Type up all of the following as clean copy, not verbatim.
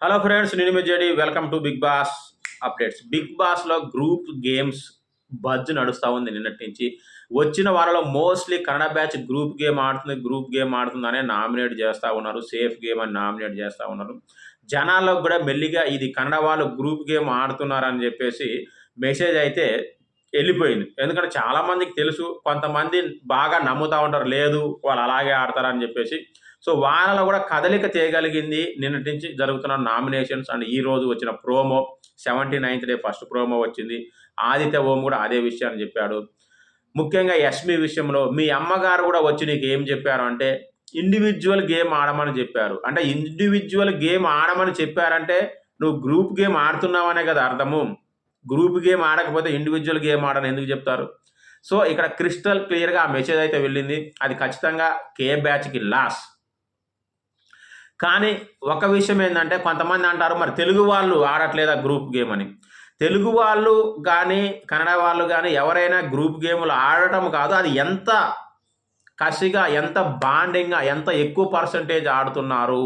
Hello friends, నేను మీ JD. Welcome to Bigg Boss updates. బిగ్ బాస్లో గ్రూప్ గేమ్స్ బజ్ నడుస్తూ ఉంది నిన్నటి నుంచి. వచ్చిన వారిలో mostly Kannada batch group game ఆడుతుందనే నామినేట్ చేస్తూ ఉన్నారు. సేఫ్ గేమ్ అని నామినేట్ చేస్తూ ఉన్నారు. జనాల్లో కూడా మెల్లిగా ఇది కన్నడ వాళ్ళు గ్రూప్ గేమ్ ఆడుతున్నారని చెప్పేసి మెసేజ్ అయితే వెళ్ళిపోయింది. ఎందుకంటే చాలామందికి తెలుసు, కొంతమంది బాగా నమ్ముతూ ఉంటారు, లేదు వాళ్ళు అలాగే ఆడతారని చెప్పేసి. సో వాళ్ళలో కూడా కదలిక చేయగలిగింది నిన్నటి నుంచి జరుగుతున్న నామినేషన్స్ అండ్ ఈ రోజు వచ్చిన promo. 79th day first promo వచ్చింది. ఆదిత్య ఓం కూడా అదే విషయాన్ని చెప్పాడు. ముఖ్యంగా యష్మి విషయంలో మీ అమ్మగారు కూడా వచ్చి నీకు ఏం చెప్పారు అంటే ఇండివిజువల్ గేమ్ ఆడమని చెప్పారు. అంటే ఇండివిజువల్ గేమ్ ఆడమని చెప్పారంటే నువ్వు గ్రూప్ గేమ్ ఆడుతున్నావనే కదా అర్థము. గ్రూప్ గేమ్ ఆడకపోతే ఇండివిజువల్ గేమ్ ఆడని ఎందుకు చెప్తారు? సో ఇక్కడ క్రిస్టల్ క్లియర్గా ఆ మెసేజ్ అయితే వెళ్ళింది. అది ఖచ్చితంగా కే బ్యాచ్కి లాస్. కానీ ఒక విషయం ఏంటంటే కొంతమంది అంటారు, మరి తెలుగు వాళ్ళు ఆడట్లేదా గ్రూప్ గేమ్ అని. తెలుగు వాళ్ళు కానీ కన్నడ వాళ్ళు కానీ ఎవరైనా గ్రూప్ గేములు ఆడటం కాదు, అది ఎంత కసిగా, ఎంత బాండింగ్గా, ఎంత ఎక్కువ పర్సంటేజ్ ఆడుతున్నారు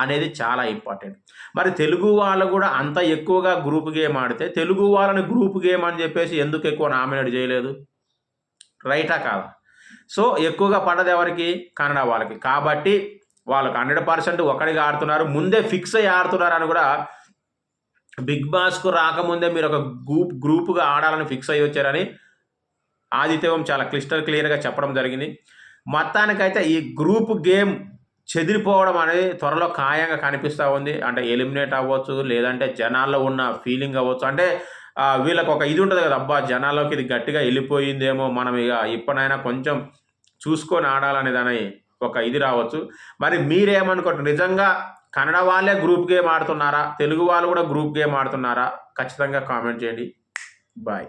అనేది చాలా ఇంపార్టెంట్. మరి తెలుగు వాళ్ళు కూడా అంత ఎక్కువగా గ్రూప్ గేమ్ ఆడితే తెలుగు వాళ్ళని గ్రూప్ గేమ్ అని చెప్పేసి ఎందుకు ఎక్కువ నామినేట్ చేయలేదు? రైటా కాదా? సో ఎక్కువగా పడ్డది ఎవరికి? కన్నడ వాళ్ళకి. కాబట్టి వాళ్ళు 100% ఒకటిగా ఆడుతున్నారు. ముందే ఫిక్స్ అయ్యి ఆడుతున్నారు అని కూడా బిగ్ బాస్కు రాకముందే మీరు ఒక గ్రూప్గా ఆడాలని ఫిక్స్ అయ్యి వచ్చారని ఆదిత్యం చాలా క్లియర్గా చెప్పడం జరిగింది. మొత్తానికైతే ఈ గ్రూప్ గేమ్ చెదిరిపోవడం అనేది త్వరలో ఖాయంగా కనిపిస్తూ ఉంది. అంటే ఎలిమినేట్ అవ్వచ్చు, లేదంటే జనాల్లో ఉన్న ఫీలింగ్ అవ్వచ్చు. అంటే వీళ్ళకి ఒక ఇది ఉంటుంది కదా, అబ్బా జనాల్లోకి ఇది గట్టిగా వెళ్ళిపోయిందేమో, మనం ఇక ఇప్పటినైనా కొంచెం చూసుకొని ఆడాలనేదని ఒక ఇది రావచ్చు. మరి మీరేమనుకుంటారు? నిజంగా కన్నడ వాళ్ళే గ్రూప్ గేమ్ ఆడుతున్నారా, తెలుగు వాళ్ళు కూడా గ్రూప్ గేమ్ ఆడుతున్నారా? ఖచ్చితంగా కామెంట్ చేయండి. బాయ్.